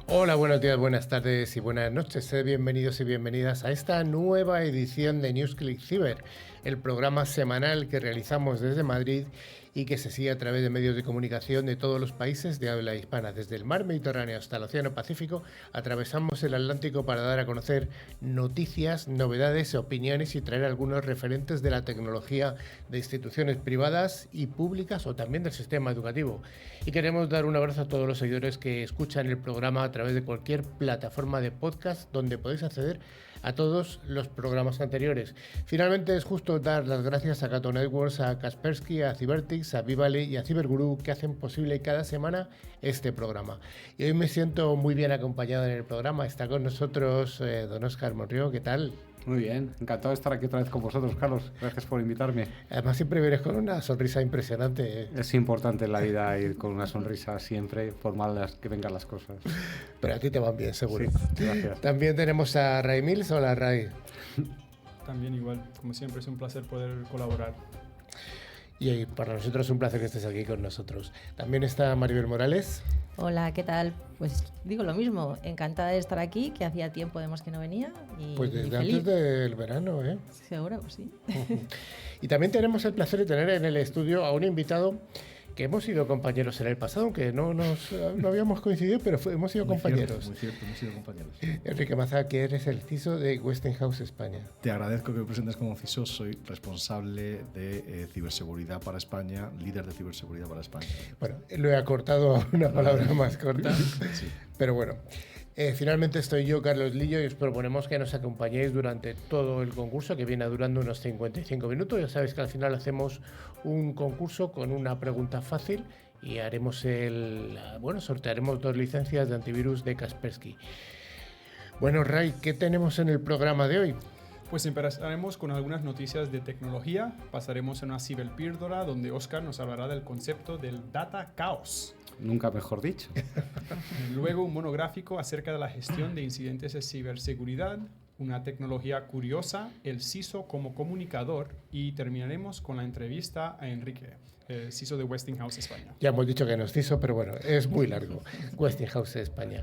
Hola, buenos días, buenas tardes y buenas noches. Sed bienvenidos y bienvenidas a esta nueva edición de NewsClick Cyber, el programa semanal que realizamos desde Madrid y que se sigue a través de medios de comunicación de todos los países de habla hispana. Desde el mar Mediterráneo hasta el Océano Pacífico, atravesamos el Atlántico para dar a conocer noticias, novedades, opiniones y traer algunos referentes de la tecnología de instituciones privadas y públicas o también del sistema educativo. Y queremos dar un abrazo a todos los seguidores que escuchan el programa a través de cualquier plataforma de podcast donde podéis acceder a todos los programas anteriores. Finalmente es justo dar las gracias a Cato Networks, a Kaspersky, a Cybertics, a Vivali y a Cyberguru que hacen posible cada semana este programa. Y hoy me siento muy bien acompañado en el programa. Está con nosotros don Óscar Monrió. ¿Qué tal? Muy bien, encantado de estar aquí otra vez con vosotros, Carlos. Gracias por invitarme. Además siempre vienes con una sonrisa impresionante. Es importante en la vida ir con una sonrisa siempre, por mal que vengan las cosas. Pero a ti te van bien, seguro. Sí, gracias. También tenemos a Ray Mills. Hola, Ray. También igual, como siempre es un placer poder colaborar. Y para nosotros es un placer que estés aquí con nosotros. También está Maribel Morales. Hola, ¿qué tal? Pues digo lo mismo, encantada de estar aquí, que hacía tiempo además que no venía. Y pues desde feliz. Antes del verano, ¿eh? Seguro, pues sí. Y también tenemos el placer de tener en el estudio a un invitado que hemos sido compañeros en el pasado, aunque no habíamos coincidido, pero hemos sido compañeros. Muy cierto, hemos sido compañeros. Enrique Mazá, que eres el CISO de Westinghouse España. Te agradezco que me presentes como CISO, soy responsable de ciberseguridad para España, líder de ciberseguridad para España. Bueno, lo he acortado a una palabra más corta, Sí. pero bueno. Finalmente estoy yo, Carlos Lillo, y os proponemos que nos acompañéis durante todo el concurso, que viene durando unos 55 minutos. Ya sabéis que al final hacemos un concurso con una pregunta fácil y sortearemos 2 licencias de antivirus de Kaspersky. Bueno, Ray, ¿qué tenemos en el programa de hoy? Pues empezaremos con algunas noticias de tecnología, pasaremos a una ciberpíldora donde Óscar nos hablará del concepto del data caos. Nunca mejor dicho. Luego un monográfico acerca de la gestión de incidentes de ciberseguridad, una tecnología curiosa, el CISO como comunicador y terminaremos con la entrevista a Enrique, el CISO de Westinghouse España. Ya hemos dicho que no es CISO, pero bueno, es muy largo. Westinghouse España.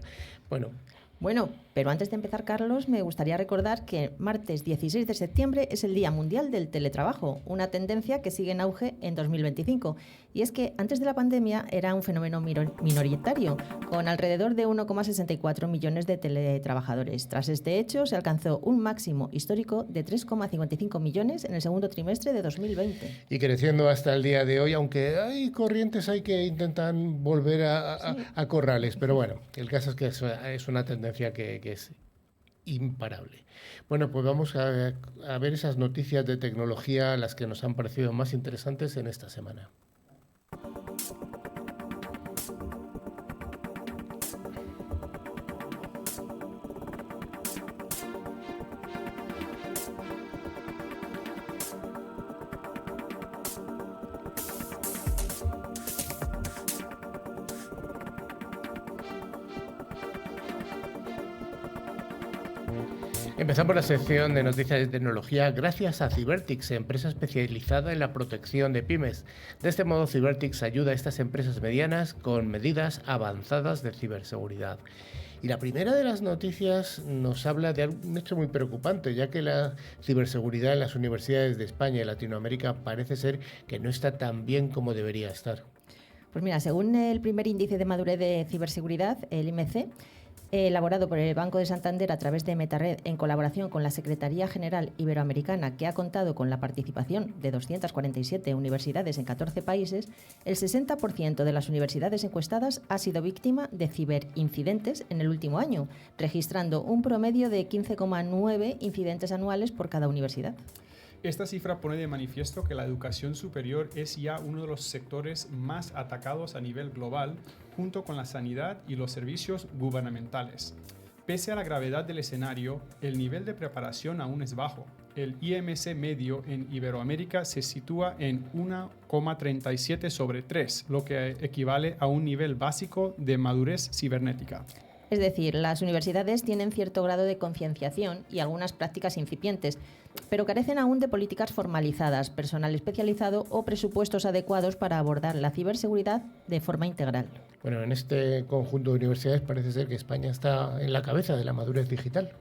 Bueno, pero antes de empezar, Carlos, me gustaría recordar que martes 16 de septiembre es el Día Mundial del Teletrabajo, una tendencia que sigue en auge en 2025. Y es que antes de la pandemia era un fenómeno minoritario, con alrededor de 1,64 millones de teletrabajadores. Tras este hecho, se alcanzó un máximo histórico de 3,55 millones en el segundo trimestre de 2020. Y creciendo hasta el día de hoy, aunque hay corrientes hay que intentan volver a corrales, pero bueno, el caso es que es una tendencia que es imparable. Bueno, pues vamos a ver esas noticias de tecnología, las que nos han parecido más interesantes en esta semana. Empezamos la sección de noticias de tecnología gracias a Cybertics, empresa especializada en la protección de pymes. De este modo, Cybertics ayuda a estas empresas medianas con medidas avanzadas de ciberseguridad. Y la primera de las noticias nos habla de un hecho muy preocupante, ya que la ciberseguridad en las universidades de España y Latinoamérica parece ser que no está tan bien como debería estar. Pues mira, según el primer índice de madurez de ciberseguridad, el IMC, elaborado por el Banco de Santander a través de Metared en colaboración con la Secretaría General Iberoamericana, que ha contado con la participación de 247 universidades en 14 países, el 60% de las universidades encuestadas ha sido víctima de ciberincidentes en el último año, registrando un promedio de 15,9 incidentes anuales por cada universidad. Esta cifra pone de manifiesto que la educación superior es ya uno de los sectores más atacados a nivel global, junto con la sanidad y los servicios gubernamentales. Pese a la gravedad del escenario, el nivel de preparación aún es bajo. El IMC medio en Iberoamérica se sitúa en 1,37 sobre 3, lo que equivale a un nivel básico de madurez cibernética. Es decir, las universidades tienen cierto grado de concienciación y algunas prácticas incipientes, pero carecen aún de políticas formalizadas, personal especializado o presupuestos adecuados para abordar la ciberseguridad de forma integral. Bueno, en este conjunto de universidades parece ser que España está en la cabeza de la madurez digital.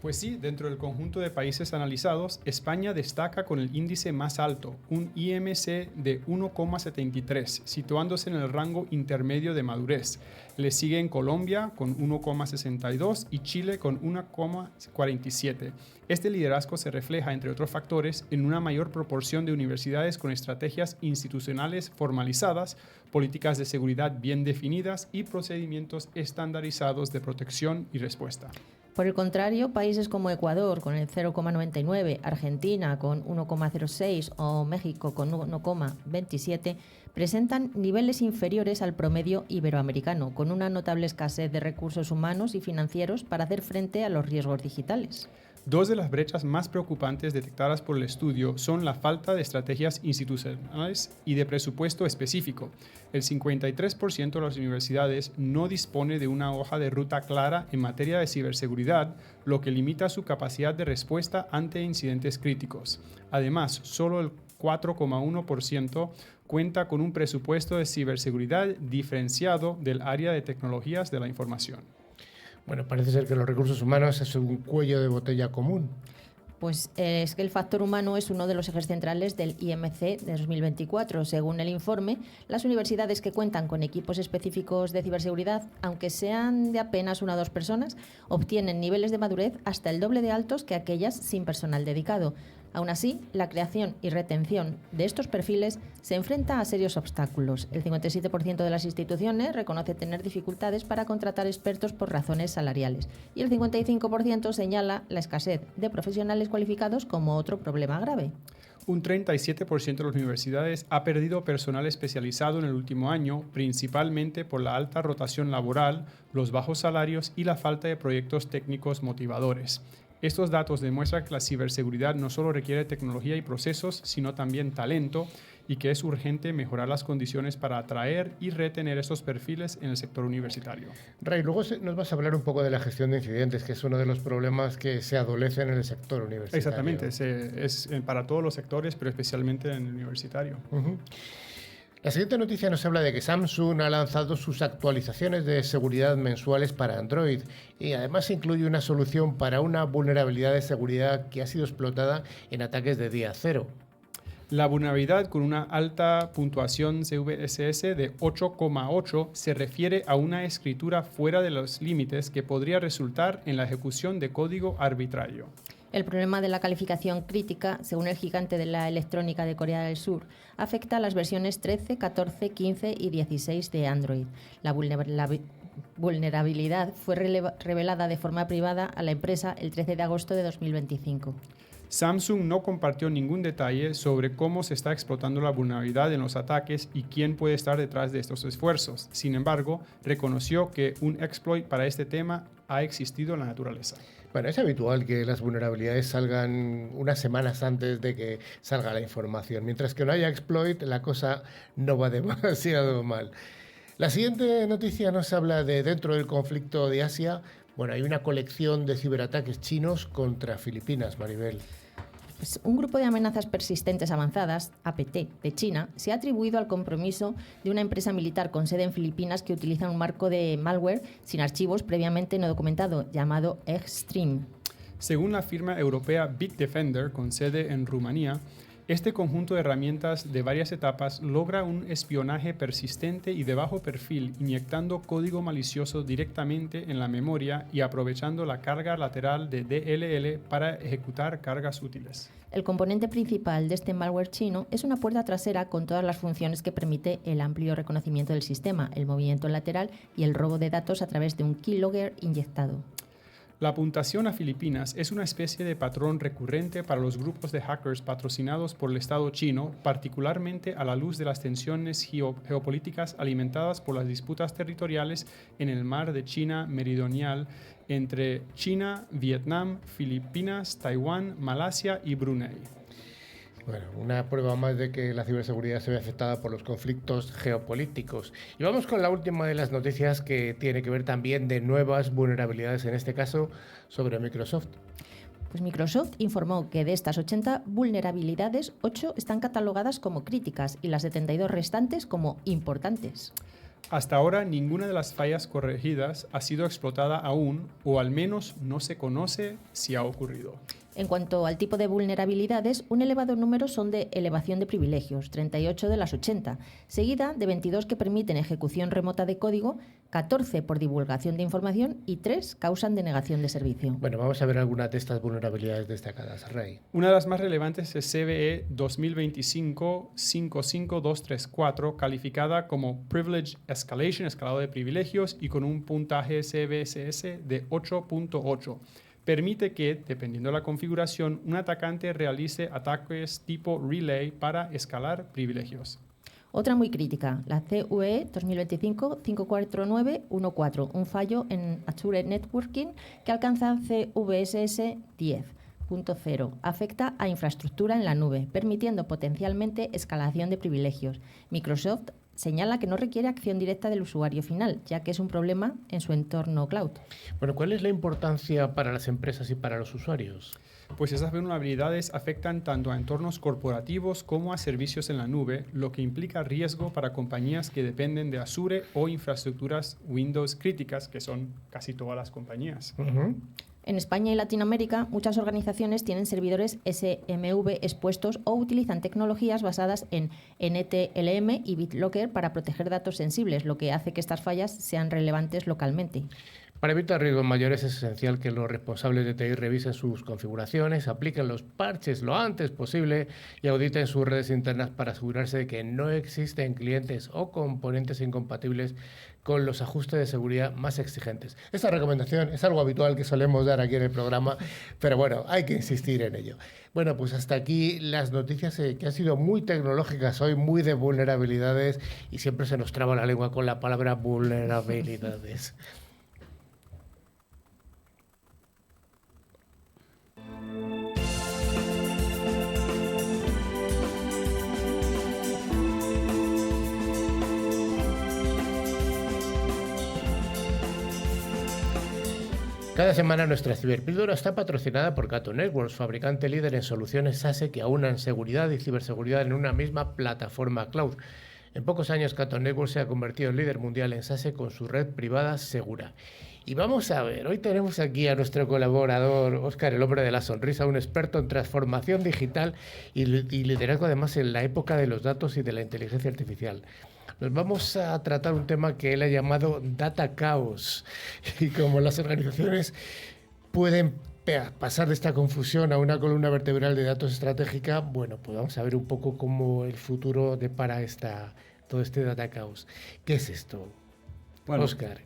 Pues sí, dentro del conjunto de países analizados, España destaca con el índice más alto, un IMC de 1,73, situándose en el rango intermedio de madurez. Le siguen Colombia con 1,62 y Chile con 1,47. Este liderazgo se refleja, entre otros factores, en una mayor proporción de universidades con estrategias institucionales formalizadas, políticas de seguridad bien definidas y procedimientos estandarizados de protección y respuesta. Por el contrario, países como Ecuador con el 0,99, Argentina con 1,06 o México con 1,27 presentan niveles inferiores al promedio iberoamericano, con una notable escasez de recursos humanos y financieros para hacer frente a los riesgos digitales. Dos de las brechas más preocupantes detectadas por el estudio son la falta de estrategias institucionales y de presupuesto específico. El 53% de las universidades no dispone de una hoja de ruta clara en materia de ciberseguridad, lo que limita su capacidad de respuesta ante incidentes críticos. Además, solo el 4,1% cuenta con un presupuesto de ciberseguridad diferenciado del área de tecnologías de la información. Bueno, parece ser que los recursos humanos es un cuello de botella común. Pues es que el factor humano es uno de los ejes centrales del IMC de 2024. Según el informe, las universidades que cuentan con equipos específicos de ciberseguridad, aunque sean de apenas 1 o 2 personas, obtienen niveles de madurez hasta el doble de altos que aquellas sin personal dedicado. Aún así, la creación y retención de estos perfiles se enfrenta a serios obstáculos. El 57% de las instituciones reconoce tener dificultades para contratar expertos por razones salariales y el 55% señala la escasez de profesionales cualificados como otro problema grave. Un 37% de las universidades ha perdido personal especializado en el último año, principalmente por la alta rotación laboral, los bajos salarios y la falta de proyectos técnicos motivadores. Estos datos demuestran que la ciberseguridad no solo requiere tecnología y procesos, sino también talento, y que es urgente mejorar las condiciones para atraer y retener estos perfiles en el sector universitario. Ray, luego nos vas a hablar un poco de la gestión de incidentes, que es uno de los problemas que se adolecen en el sector universitario. Exactamente, es para todos los sectores, pero especialmente en el universitario. Uh-huh. La siguiente noticia nos habla de que Samsung ha lanzado sus actualizaciones de seguridad mensuales para Android y además incluye una solución para una vulnerabilidad de seguridad que ha sido explotada en ataques de día cero. La vulnerabilidad con una alta puntuación CVSS de 8,8 se refiere a una escritura fuera de los límites que podría resultar en la ejecución de código arbitrario. El problema de la calificación crítica, según el gigante de la electrónica de Corea del Sur, afecta a las versiones 13, 14, 15 y 16 de Android. La vulnerabilidad fue revelada de forma privada a la empresa el 13 de agosto de 2025. Samsung no compartió ningún detalle sobre cómo se está explotando la vulnerabilidad en los ataques y quién puede estar detrás de estos esfuerzos. Sin embargo, reconoció que un exploit para este tema ha existido en la naturaleza. Bueno, es habitual que las vulnerabilidades salgan unas semanas antes de que salga la información. Mientras que no haya exploit, la cosa no va demasiado mal. La siguiente noticia nos habla de dentro del conflicto de Asia. Bueno, hay una colección de ciberataques chinos contra Filipinas, Maribel. Pues un grupo de amenazas persistentes avanzadas, APT, de China, se ha atribuido al compromiso de una empresa militar con sede en Filipinas que utiliza un marco de malware sin archivos previamente no documentado, llamado Extreme. Según la firma europea Bitdefender, con sede en Rumanía, este conjunto de herramientas de varias etapas logra un espionaje persistente y de bajo perfil, inyectando código malicioso directamente en la memoria y aprovechando la carga lateral de DLL para ejecutar cargas útiles. El componente principal de este malware chino es una puerta trasera con todas las funciones que permite el amplio reconocimiento del sistema, el movimiento lateral y el robo de datos a través de un keylogger inyectado. La puntación a Filipinas es una especie de patrón recurrente para los grupos de hackers patrocinados por el Estado chino, particularmente a la luz de las tensiones geopolíticas alimentadas por las disputas territoriales en el mar de China Meridional entre China, Vietnam, Filipinas, Taiwán, Malasia y Brunei. Bueno, una prueba más de que la ciberseguridad se ve afectada por los conflictos geopolíticos. Y vamos con la última de las noticias, que tiene que ver también de nuevas vulnerabilidades, en este caso sobre Microsoft. Pues Microsoft informó que de estas 80 vulnerabilidades, 8 están catalogadas como críticas y las 72 restantes como importantes. Hasta ahora, ninguna de las fallas corregidas ha sido explotada aún, o al menos no se conoce si ha ocurrido. En cuanto al tipo de vulnerabilidades, un elevado número son de elevación de privilegios, 38 de las 80, seguida de 22 que permiten ejecución remota de código, 14 por divulgación de información y 3 causan denegación de servicio. Bueno, vamos a ver algunas de estas vulnerabilidades destacadas, Ray. Una de las más relevantes es CVE 2025-55234, calificada como Privilege Escalation, escalado de privilegios, y con un puntaje CVSS de 8.8. Permite que, dependiendo de la configuración, un atacante realice ataques tipo relay para escalar privilegios. Otra muy crítica, la CVE 2025-54914, un fallo en Azure Networking que alcanza CVSS 10.0. Afecta a infraestructura en la nube, permitiendo potencialmente escalación de privilegios. Microsoft señala que no requiere acción directa del usuario final, ya que es un problema en su entorno cloud. Bueno, ¿cuál es la importancia para las empresas y para los usuarios? Pues esas vulnerabilidades afectan tanto a entornos corporativos como a servicios en la nube, lo que implica riesgo para compañías que dependen de Azure o infraestructuras Windows críticas, que son casi todas las compañías. En España y Latinoamérica, muchas organizaciones tienen servidores SMV expuestos o utilizan tecnologías basadas en NTLM y BitLocker para proteger datos sensibles, lo que hace que estas fallas sean relevantes localmente. Para evitar riesgos mayores es esencial que los responsables de TI revisen sus configuraciones, apliquen los parches lo antes posible y auditen sus redes internas para asegurarse de que no existen clientes o componentes incompatibles con los ajustes de seguridad más exigentes. Esta recomendación es algo habitual que solemos dar aquí en el programa, pero bueno, hay que insistir en ello. Bueno, pues hasta aquí las noticias que han sido muy tecnológicas hoy, muy de vulnerabilidades, y siempre se nos traba la lengua con la palabra vulnerabilidades. Cada semana nuestra ciberpíldora está patrocinada por Cato Networks, fabricante líder en soluciones SaaS que aunan seguridad y ciberseguridad en una misma plataforma cloud. En pocos años, Cato Networks se ha convertido en líder mundial en SaaS con su red privada segura. Y vamos a ver, hoy tenemos aquí a nuestro colaborador, Óscar, el hombre de la sonrisa, un experto en transformación digital y liderazgo, además, en la época de los datos y de la inteligencia artificial. Nos vamos a tratar un tema que él ha llamado Data Chaos, y como las organizaciones pueden pasar de esta confusión a una columna vertebral de datos estratégica, bueno, pues vamos a ver un poco cómo el futuro depara todo este Data Chaos. ¿Qué es esto, Bueno, Óscar?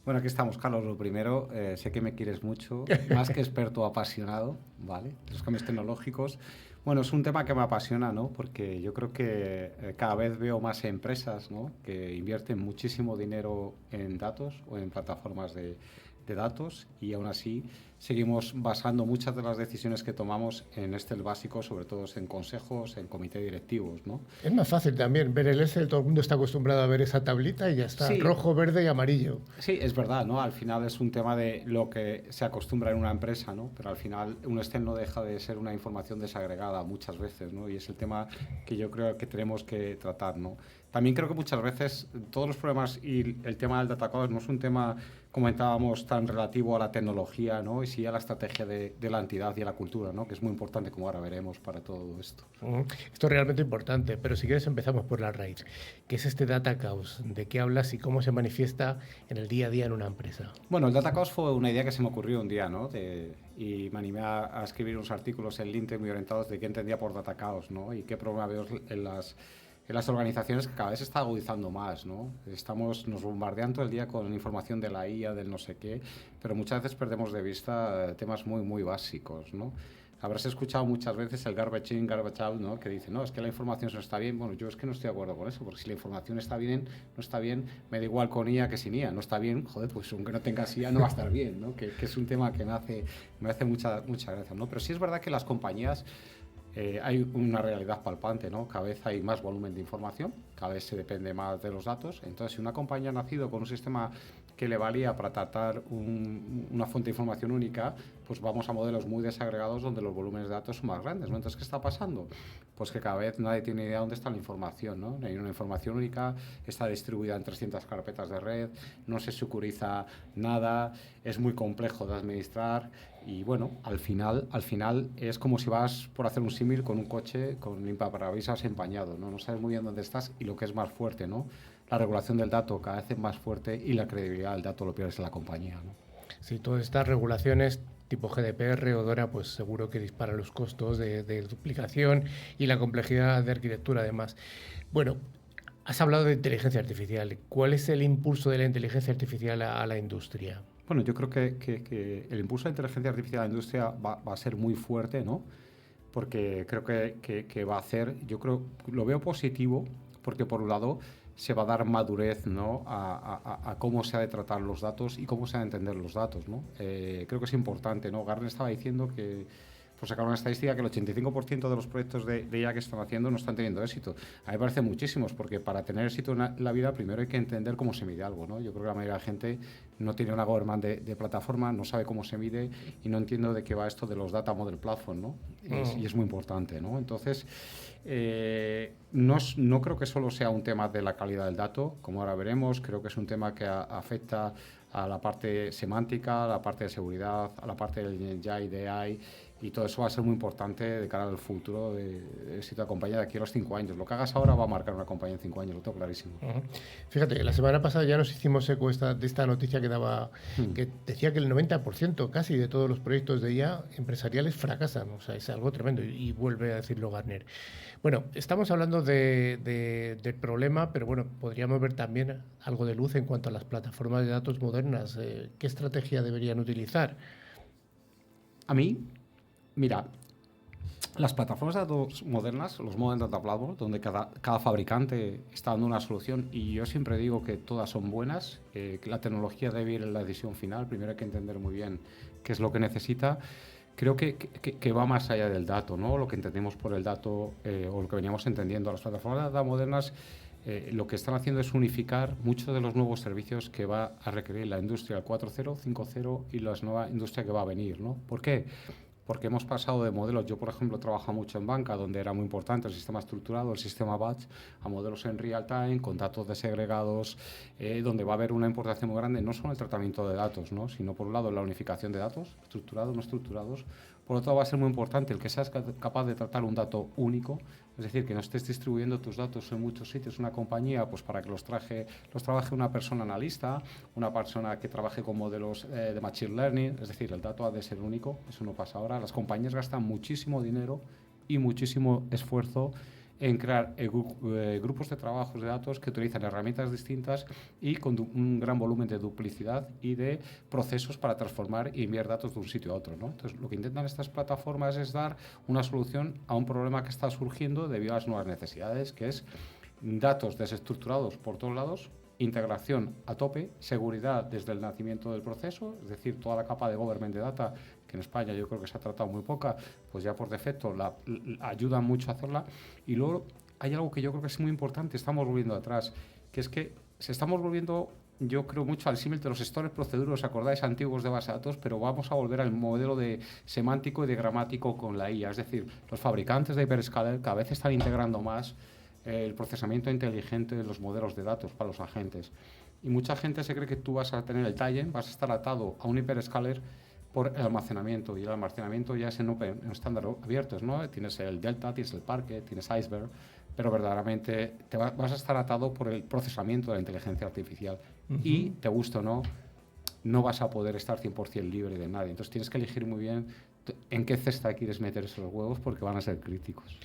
Bueno, aquí estamos, Carlos. Lo primero, sé que me quieres mucho, más que experto, apasionado, ¿vale? Los cambios tecnológicos. Bueno, es un tema que me apasiona, ¿no? Porque yo creo que cada vez veo más empresas, ¿no?, que invierten muchísimo dinero en datos o en plataformas de datos, y aún así seguimos basando muchas de las decisiones que tomamos en Excel básico, sobre todo en consejos, en comité directivos, ¿no? Es más fácil también ver el Excel, todo el mundo está acostumbrado a ver esa tablita y ya está, Sí. rojo, verde y amarillo. Sí, es verdad, ¿no? Al final es un tema de lo que se acostumbra en una empresa, ¿no? Pero al final un Excel no deja de ser una información desagregada muchas veces, ¿no? Y es el tema que yo creo que tenemos que tratar, ¿no? También creo que muchas veces todos los problemas y el tema del data chaos no es un tema, comentábamos, tan relativo a la tecnología, ¿no?, y sí a la estrategia de la entidad y a la cultura, ¿no?, que es muy importante, como ahora veremos, para todo esto. Esto es realmente importante, pero si quieres empezamos por la raíz. ¿Qué es este Data Chaos? ¿De qué hablas y cómo se manifiesta en el día a día en una empresa? Bueno, el Data Chaos fue una idea que se me ocurrió un día, ¿no? Y me animé a escribir unos artículos en LinkedIn muy orientados de qué entendía por Data Chaos, ¿no?, y qué problema veo en las organizaciones que cada vez se está agudizando más, ¿no? Nos bombardean todo el día con información de la IA, del no sé qué, pero muchas veces perdemos de vista temas muy, muy básicos, ¿no? Habrás escuchado muchas veces el garbage in, garbage out, ¿no? Que dice, no, es que la información no está bien. Bueno, yo es que no estoy de acuerdo con eso, porque si la información está bien, no está bien, me da igual con IA que sin IA. No está bien, joder, pues aunque no tengas IA no va a estar bien, ¿no? Que es un tema que me hace mucha gracia, ¿no? Pero sí es verdad que las compañías hay una realidad palpante, ¿no? Cada vez hay más volumen de información, cada vez se depende más de los datos. Entonces, si una compañía ha nacido con un sistema que le valía para tratar una fuente de información única, pues vamos a modelos muy desagregados donde los volúmenes de datos son más grandes, ¿no? Entonces, ¿qué está pasando? Pues que cada vez nadie tiene idea dónde está la información, ¿no? Hay una información única, está distribuida en 300 carpetas de red, no se securiza nada, es muy complejo de administrar y, bueno, al final es como si vas por hacer un símil con un coche con limpiaparabrisas empañado, ¿no? No sabes muy bien dónde estás y lo que es más fuerte, ¿no? La regulación del dato cada vez es más fuerte y la credibilidad del dato lo pierdes en la compañía, ¿no? Sí, todas estas regulaciones tipo GDPR o DORA, pues seguro que dispara los costos de duplicación y la complejidad de arquitectura además. Bueno, has hablado de inteligencia artificial. ¿Cuál es el impulso de la inteligencia artificial a la industria? Bueno, yo creo que el impulso de la inteligencia artificial a la industria va a ser muy fuerte, ¿no? Porque creo que va a hacer, yo creo, lo veo positivo, porque por un lado se va a dar madurez, ¿no? a cómo se ha de tratar los datos y cómo se ha de entender los datos, ¿no? Creo que es importante, ¿no? Gartner estaba diciendo que, pues sacaron una estadística que el 85% de los proyectos de IA que están haciendo no están teniendo éxito. A mí me parece muchísimos, porque para tener éxito en la vida primero hay que entender cómo se mide algo, ¿no? Yo creo que la mayoría de la gente no tiene una government de plataforma, no sabe cómo se mide y no entiendo de qué va esto de los data model platform, ¿no? Y es muy importante, ¿no? Entonces, no creo que solo sea un tema de la calidad del dato, como ahora veremos, creo que es un tema que afecta a la parte semántica, a la parte de seguridad, a la parte del GI, de AI, y todo eso va a ser muy importante de cara al futuro de éxito de la compañía de aquí a los 5 años. Lo que hagas ahora va a marcar una compañía en 5 años, lo tengo clarísimo. Fíjate, la semana pasada ya nos hicimos eco de esta noticia que decía que el 90% casi de todos los proyectos de IA empresariales fracasan. O sea, es algo tremendo y vuelve a decirlo Gartner. Bueno, estamos hablando del problema, pero bueno, podríamos ver también algo de luz en cuanto a las plataformas de datos modernas. ¿Qué estrategia deberían utilizar? A mí, mira, las plataformas de datos modernas, los Modern Data Platforms, donde cada fabricante está dando una solución, y yo siempre digo que todas son buenas, que la tecnología debe ir en la decisión final, primero hay que entender muy bien qué es lo que necesita. Creo que va más allá del dato, ¿no? Lo que entendemos por el dato o lo que veníamos entendiendo. Las plataformas de datos modernas lo que están haciendo es unificar muchos de los nuevos servicios que va a requerir la industria 4.0, 5.0 y la nueva industria que va a venir, ¿no? ¿Por qué? Porque hemos pasado de modelos, yo por ejemplo trabajo mucho en banca, donde era muy importante el sistema estructurado, el sistema batch, a modelos en real time, con datos desagregados, donde va a haber una importación muy grande, no solo en el tratamiento de datos, ¿no? Sino por un lado la unificación de datos, estructurados, no estructurados. Por otro lado va a ser muy importante el que seas capaz de tratar un dato único, es decir, que no estés distribuyendo tus datos en muchos sitios, una compañía, pues para que los trabaje una persona analista, una persona que trabaje con modelos de machine learning, es decir, el dato ha de ser único, eso no pasa ahora. Las compañías gastan muchísimo dinero y muchísimo esfuerzo en crear grupos de trabajos de datos que utilizan herramientas distintas y con un gran volumen de duplicidad y de procesos para transformar y enviar datos de un sitio a otro, ¿no? Entonces, lo que intentan estas plataformas es dar una solución a un problema que está surgiendo debido a las nuevas necesidades, que es datos desestructurados por todos lados, integración a tope, seguridad desde el nacimiento del proceso, es decir, toda la capa de government de data, que en España yo creo que se ha tratado muy poca, pues ya por defecto la ayuda mucho a hacerla. Y luego hay algo que yo creo que es muy importante, estamos volviendo atrás, que es que estamos volviendo, yo creo, mucho al símil de los storage procedures, acordáis, antiguos de base de datos, pero vamos a volver al modelo de semántico y de gramático con la IA, es decir, los fabricantes de hyperscaler cada vez están integrando más el procesamiento inteligente de los modelos de datos para los agentes. Y mucha gente se cree que tú vas a tener el tie-in, vas a estar atado a un hyperscaler por el almacenamiento, y el almacenamiento ya es en estándar abiertos, ¿no? Tienes el Delta, tienes el Parquet, tienes Iceberg, pero verdaderamente vas a estar atado por el procesamiento de la inteligencia artificial. Y, te guste o no, no vas a poder estar 100% libre de nadie. Entonces tienes que elegir muy bien en qué cesta quieres meter esos huevos, porque van a ser críticos.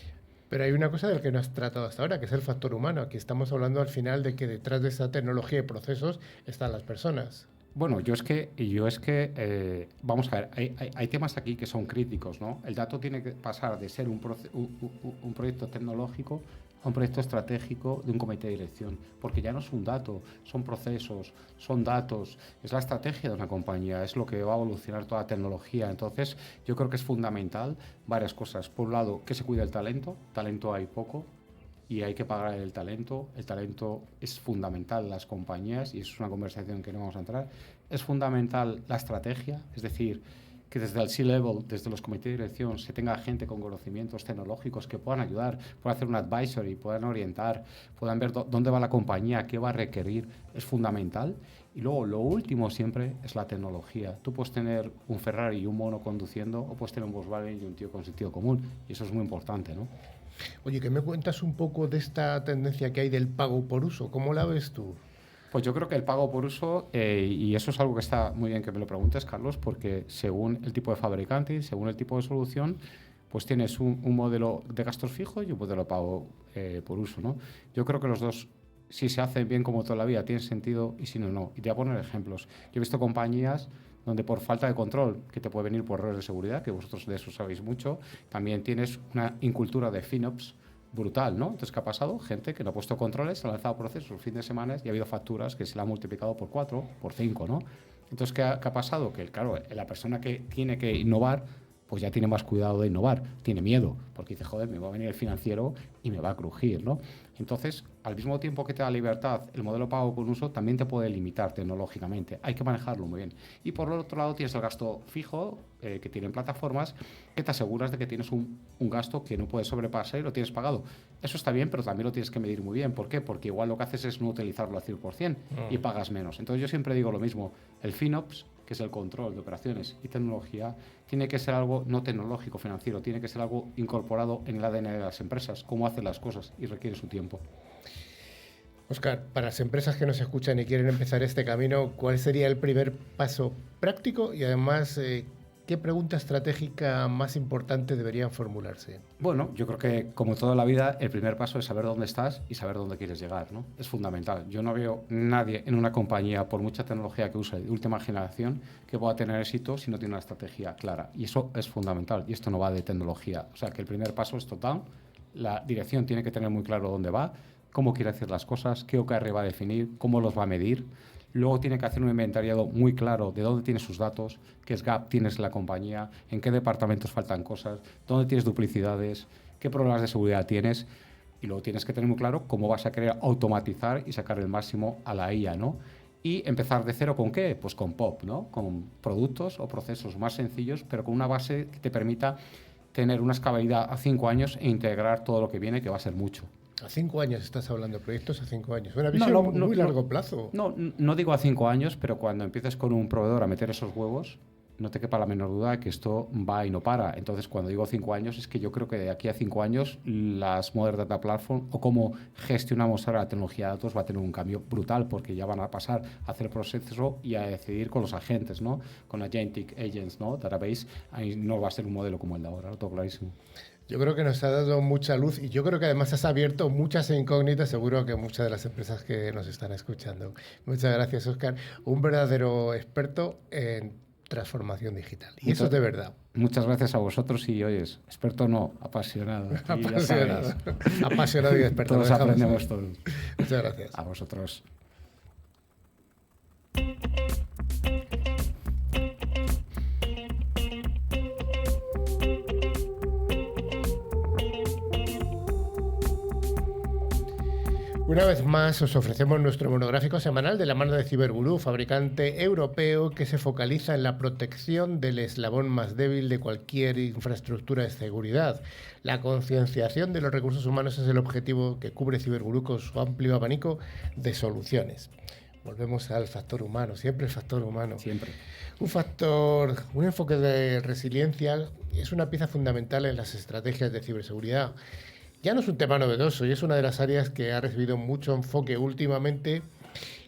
Pero hay una cosa del que no has tratado hasta ahora, que es el factor humano. Aquí estamos hablando al final de que detrás de esa tecnología y procesos están las personas. Bueno, vamos a ver, hay temas aquí que son críticos, ¿no? El dato tiene que pasar de ser un proyecto tecnológico a un proyecto estratégico de un comité de dirección, porque ya no es un dato, son procesos, son datos, es la estrategia de una compañía, es lo que va a evolucionar toda la tecnología. Entonces, yo creo que es fundamental varias cosas. Por un lado, que se cuide el talento hay poco, y hay que pagar el talento. El talento es fundamental en las compañías y eso es una conversación en que no vamos a entrar. Es fundamental la estrategia, es decir, que desde el C-Level, desde los comités de dirección, se tenga gente con conocimientos tecnológicos que puedan ayudar, puedan hacer un advisory, puedan orientar, puedan ver dónde va la compañía, qué va a requerir. Es fundamental. Y luego, lo último siempre es la tecnología. Tú puedes tener un Ferrari y un mono conduciendo o puedes tener un Volkswagen y un tío con sentido común. Y eso es muy importante, ¿no? Oye, ¿qué me cuentas un poco de esta tendencia que hay del pago por uso? ¿Cómo la ves tú? Pues yo creo que el pago por uso, y eso es algo que está muy bien que me lo preguntes, Carlos, porque según el tipo de fabricante y según el tipo de solución, pues tienes un modelo de gastos fijos y un modelo de pago por uso, ¿no? Yo creo que los dos, si se hacen bien como toda la vida, tienen sentido y si no, no. Y te voy a poner ejemplos. Yo he visto compañías donde por falta de control, que te puede venir por errores de seguridad, que vosotros de eso sabéis mucho, también tienes una incultura de FinOps brutal, ¿no? Entonces, ¿qué ha pasado? Gente que no ha puesto controles, ha lanzado procesos el fin de semana y ha habido facturas que se la han multiplicado por 4, por 5, ¿no? Entonces, ¿qué ha pasado? Que, claro, la persona que tiene que innovar, pues ya tiene más cuidado de innovar, tiene miedo, porque dice, joder, me va a venir el financiero y me va a crujir, ¿no? Entonces, al mismo tiempo que te da libertad, el modelo pago por uso también te puede limitar tecnológicamente. Hay que manejarlo muy bien. Y por el otro lado tienes el gasto fijo que tienen plataformas que te aseguras de que tienes un gasto que no puedes sobrepasar y lo tienes pagado. Eso está bien, pero también lo tienes que medir muy bien. ¿Por qué? Porque igual lo que haces es no utilizarlo al 100% y pagas menos. Entonces yo siempre digo lo mismo. El FinOps, que es el control de operaciones y tecnología, tiene que ser algo no tecnológico, financiero, tiene que ser algo incorporado en el ADN de las empresas, cómo hacen las cosas y requiere su tiempo. Óscar, para las empresas que nos escuchan y quieren empezar este camino, ¿cuál sería el primer paso práctico y además qué pregunta estratégica más importante deberían formularse? Bueno, yo creo que como toda la vida, el primer paso es saber dónde estás y saber dónde quieres llegar, ¿no? Es fundamental. Yo no veo nadie en una compañía, por mucha tecnología que use de última generación, que pueda tener éxito si no tiene una estrategia clara. Y eso es fundamental. Y esto no va de tecnología. O sea, que el primer paso es total. La dirección tiene que tener muy claro dónde va, cómo quiere hacer las cosas, qué OKR va a definir, cómo los va a medir. Luego tiene que hacer un inventariado muy claro de dónde tiene sus datos, qué gap tienes en la compañía, en qué departamentos faltan cosas, dónde tienes duplicidades, qué problemas de seguridad tienes. Y luego tienes que tener muy claro cómo vas a querer automatizar y sacar el máximo a la IA, ¿no? Y empezar de cero ¿con qué? Pues con POP, ¿no? Con productos o procesos más sencillos, pero con una base que te permita tener una escalabilidad a 5 años e integrar todo lo que viene, que va a ser mucho. A 5 años estás hablando, proyectos a 5 años. Una visión muy largo plazo. No digo a 5 años, pero cuando empieces con un proveedor a meter esos huevos, no te quepa la menor duda de que esto va y no para. Entonces, cuando digo 5 años, es que yo creo que de aquí a 5 años las Modern Data Platform o cómo gestionamos ahora la tecnología de datos va a tener un cambio brutal, porque ya van a pasar a hacer proceso y a decidir con los agentes, ¿no? Con Agentic Agents, ¿no? Database, ahí no va a ser un modelo como el de ahora, lo tengo clarísimo. Yo creo que nos ha dado mucha luz y yo creo que además has abierto muchas incógnitas, seguro que muchas de las empresas que nos están escuchando. Muchas gracias, Óscar. Un verdadero experto en transformación digital. Y eso es de verdad. Muchas gracias a vosotros y, oyes, experto no, apasionado. Apasionado. Apasionado y experto. Todos aprendemos todos. Muchas gracias. A vosotros. Una vez más os ofrecemos nuestro monográfico semanal de la mano de Cyberbulú, fabricante europeo que se focaliza en la protección del eslabón más débil de cualquier infraestructura de seguridad. La concienciación de los recursos humanos es el objetivo que cubre Cyberbulú con su amplio abanico de soluciones. Volvemos al factor humano, siempre el factor humano. Siempre. Un enfoque de resiliencia es una pieza fundamental en las estrategias de ciberseguridad. Ya no es un tema novedoso y es una de las áreas que ha recibido mucho enfoque últimamente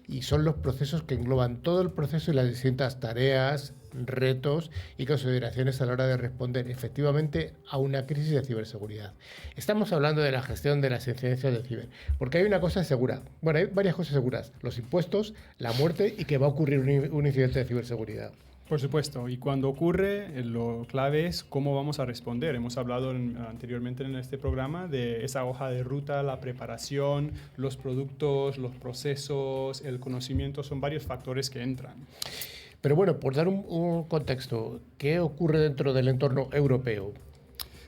y son los procesos que engloban todo el proceso y las distintas tareas retos y consideraciones a la hora de responder efectivamente a una crisis de ciberseguridad. Estamos hablando de la gestión de las incidencias de ciber, porque hay una cosa segura, bueno, hay varias cosas seguras, los impuestos, la muerte y que va a ocurrir un incidente de ciberseguridad. Por supuesto, y cuando ocurre, lo clave es cómo vamos a responder. Hemos hablado anteriormente en este programa de esa hoja de ruta, la preparación, los productos, los procesos, el conocimiento, son varios factores que entran. Pero bueno, por dar un contexto, ¿qué ocurre dentro del entorno europeo?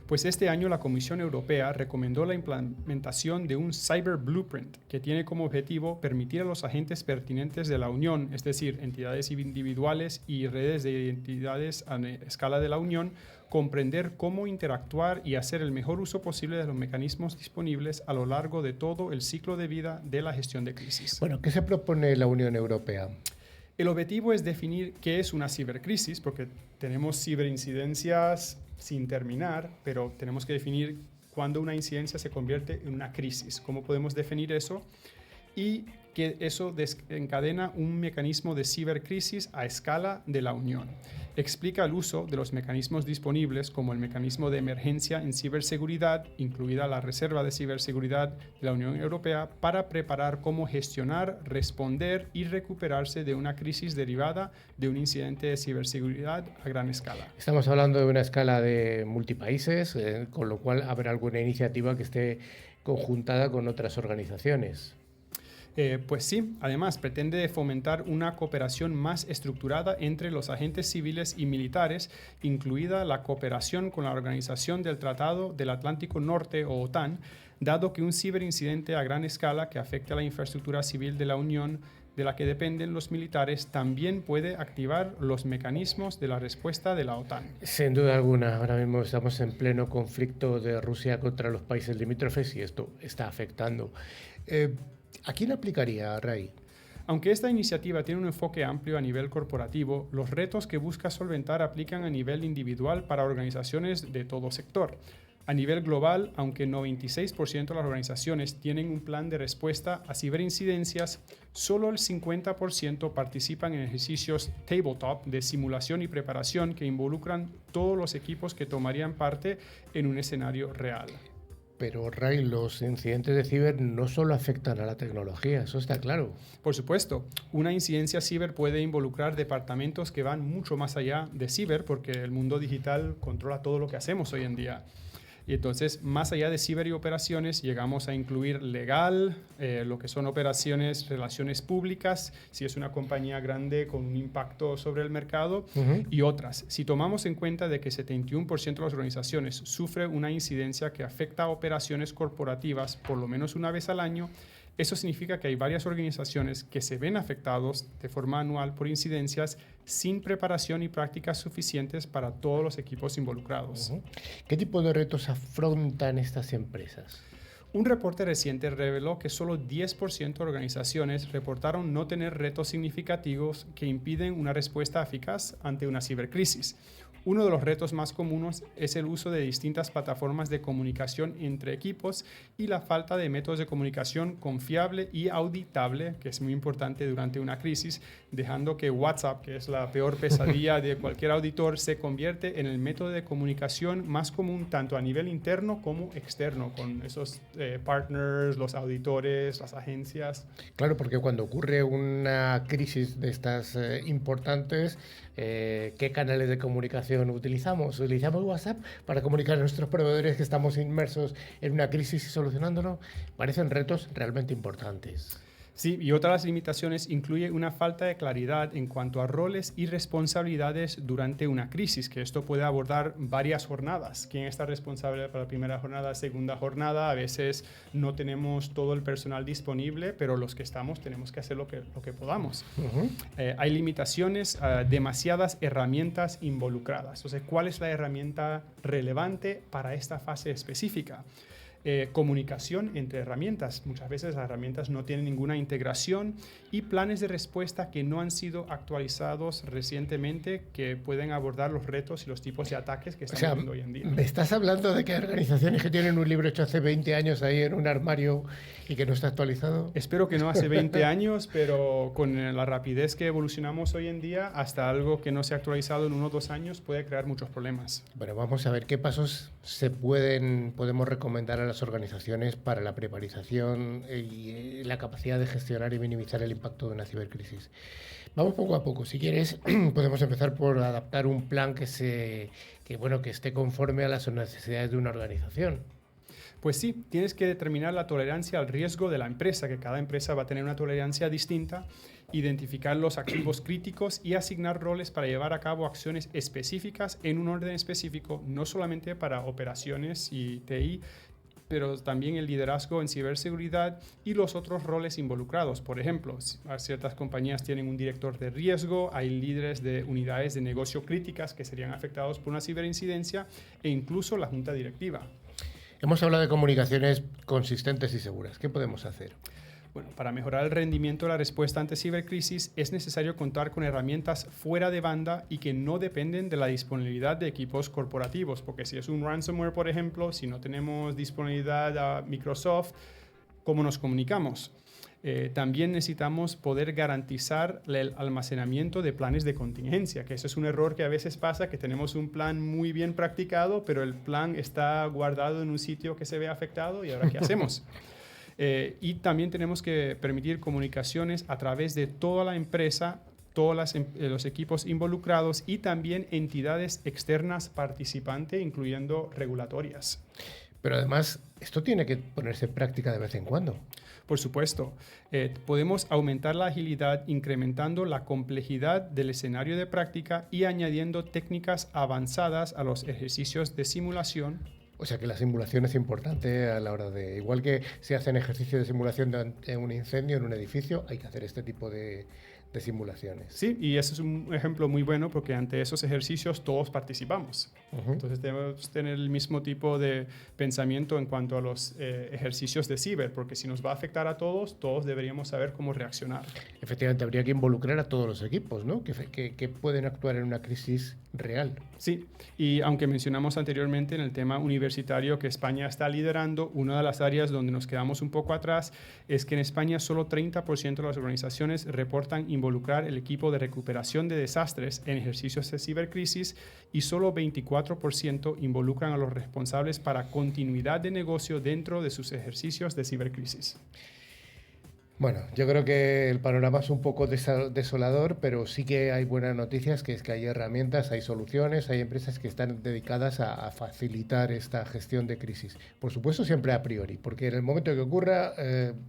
Pues este año la Comisión Europea recomendó la implementación de un Cyber Blueprint que tiene como objetivo permitir a los agentes pertinentes de la Unión, es decir, entidades individuales y redes de entidades a escala de la Unión, comprender cómo interactuar y hacer el mejor uso posible de los mecanismos disponibles a lo largo de todo el ciclo de vida de la gestión de crisis. Bueno, ¿qué se propone la Unión Europea? El objetivo es definir qué es una cibercrisis, porque tenemos ciberincidencias sin terminar, pero tenemos que definir cuándo una incidencia se convierte en una crisis. ¿Cómo podemos definir eso? Y que eso desencadena un mecanismo de cibercrisis a escala de la Unión. Explica el uso de los mecanismos disponibles como el mecanismo de emergencia en ciberseguridad, incluida la Reserva de Ciberseguridad de la Unión Europea, para preparar cómo gestionar, responder y recuperarse de una crisis derivada de un incidente de ciberseguridad a gran escala. Estamos hablando de una escala de multipaíses, con lo cual habrá alguna iniciativa que esté conjuntada con otras organizaciones. Pues sí, además pretende fomentar una cooperación más estructurada entre los agentes civiles y militares, incluida la cooperación con la Organización del Tratado del Atlántico Norte o OTAN, dado que un ciberincidente a gran escala que afecte a la infraestructura civil de la Unión de la que dependen los militares también puede activar los mecanismos de la respuesta de la OTAN. Sin duda alguna, ahora mismo estamos en pleno conflicto de Rusia contra los países limítrofes y esto está afectando. ¿A quién aplicaría, Ray? Aunque esta iniciativa tiene un enfoque amplio a nivel corporativo, los retos que busca solventar aplican a nivel individual para organizaciones de todo sector. A nivel global, aunque 96% de las organizaciones tienen un plan de respuesta a ciberincidencias, solo el 50% participan en ejercicios tabletop de simulación y preparación que involucran todos los equipos que tomarían parte en un escenario real. Pero, Ray, los incidentes de ciber no solo afectan a la tecnología, eso está claro. Por supuesto, una incidencia ciber puede involucrar departamentos que van mucho más allá de ciber, porque el mundo digital controla todo lo que hacemos hoy en día. Y entonces, más allá de ciber y operaciones, llegamos a incluir legal, lo que son operaciones, relaciones públicas, si es una compañía grande con un impacto sobre el mercado, y otras. Si tomamos en cuenta de que 71% de las organizaciones sufre una incidencia que afecta a operaciones corporativas por lo menos una vez al año, eso significa que hay varias organizaciones que se ven afectados de forma anual por incidencias sin preparación y prácticas suficientes para todos los equipos involucrados. ¿Qué tipo de retos afrontan estas empresas? Un reporte reciente reveló que solo 10% de organizaciones reportaron no tener retos significativos que impiden una respuesta eficaz ante una cibercrisis. Uno de los retos más comunes es el uso de distintas plataformas de comunicación entre equipos y la falta de métodos de comunicación confiable y auditable, que es muy importante durante una crisis, dejando que WhatsApp, que es la peor pesadilla de cualquier auditor, se convierte en el método de comunicación más común tanto a nivel interno como externo, con esos partners, los auditores, las agencias. Claro, porque cuando ocurre una crisis de estas importantes, ¿qué canales de comunicación utilizamos? ¿Utilizamos WhatsApp para comunicar a nuestros proveedores que estamos inmersos en una crisis y solucionándolo? Parecen retos realmente importantes. Sí, y otra de las limitaciones incluye una falta de claridad en cuanto a roles y responsabilidades durante una crisis, que esto puede abordar varias jornadas. ¿Quién está responsable para la primera jornada, segunda jornada? A veces no tenemos todo el personal disponible, pero los que estamos tenemos que hacer lo que podamos. Hay limitaciones, demasiadas herramientas involucradas. Entonces, ¿cuál es la herramienta relevante para esta fase específica? comunicación entre herramientas. Muchas veces las herramientas no tienen ninguna integración y planes de respuesta que no han sido actualizados recientemente que pueden abordar los retos y los tipos de ataques que estamos viendo hoy en día. ¿Me estás hablando de que hay organizaciones que tienen un libro hecho hace 20 años ahí en un armario y que no está actualizado? Espero que no hace 20 años, pero con la rapidez que evolucionamos hoy en día, hasta algo que no se ha actualizado en 1 o 2 años puede crear muchos problemas. Bueno, vamos a ver qué pasos podemos recomendar a las organizaciones para la preparación y la capacidad de gestionar y minimizar el impacto de una cibercrisis. Vamos poco a poco. Si quieres, podemos empezar por adaptar un plan que esté conforme a las necesidades de una organización. Pues sí, tienes que determinar la tolerancia al riesgo de la empresa, que cada empresa va a tener una tolerancia distinta, identificar los activos críticos y asignar roles para llevar a cabo acciones específicas en un orden específico, no solamente para operaciones y TI, pero también el liderazgo en ciberseguridad y los otros roles involucrados. Por ejemplo, ciertas compañías tienen un director de riesgo, hay líderes de unidades de negocio críticas que serían afectados por una ciberincidencia e incluso la junta directiva. Hemos hablado de comunicaciones consistentes y seguras. ¿Qué podemos hacer? Bueno, para mejorar el rendimiento de la respuesta ante cibercrisis es necesario contar con herramientas fuera de banda y que no dependen de la disponibilidad de equipos corporativos, porque si es un ransomware, por ejemplo, si no tenemos disponibilidad a Microsoft, ¿cómo nos comunicamos? También necesitamos poder garantizar el almacenamiento de planes de contingencia, que eso es un error que a veces pasa, que tenemos un plan muy bien practicado, pero el plan está guardado en un sitio que se ve afectado y ahora ¿qué hacemos? Y también tenemos que permitir comunicaciones a través de toda la empresa, todos los equipos involucrados y también entidades externas participantes, incluyendo regulatorias. Pero además, esto tiene que ponerse en práctica de vez en cuando. Por supuesto, podemos aumentar la agilidad incrementando la complejidad del escenario de práctica y añadiendo técnicas avanzadas a los ejercicios de simulación. O sea que la simulación es importante a la hora de... Igual que se hacen ejercicios de simulación de un incendio en un edificio, hay que hacer este tipo de simulaciones. Sí, y ese es un ejemplo muy bueno porque ante esos ejercicios todos participamos. Entonces debemos tener el mismo tipo de pensamiento en cuanto a los ejercicios de ciber, porque si nos va a afectar a todos, todos deberíamos saber cómo reaccionar. Efectivamente, habría que involucrar a todos los equipos, ¿no? Que pueden actuar en una crisis real. Sí, y aunque mencionamos anteriormente en el tema universitario que España está liderando, una de las áreas donde nos quedamos un poco atrás es que en España solo 30% de las organizaciones reportan involucrar el equipo de recuperación de desastres en ejercicios de cibercrisis y solo 24% involucran a los responsables para continuidad de negocio dentro de sus ejercicios de cibercrisis. Bueno, yo creo que el panorama es un poco desolador, pero sí que hay buenas noticias, que es que hay herramientas, hay soluciones, hay empresas que están dedicadas a facilitar esta gestión de crisis. Por supuesto, siempre a priori, porque en el momento que ocurra,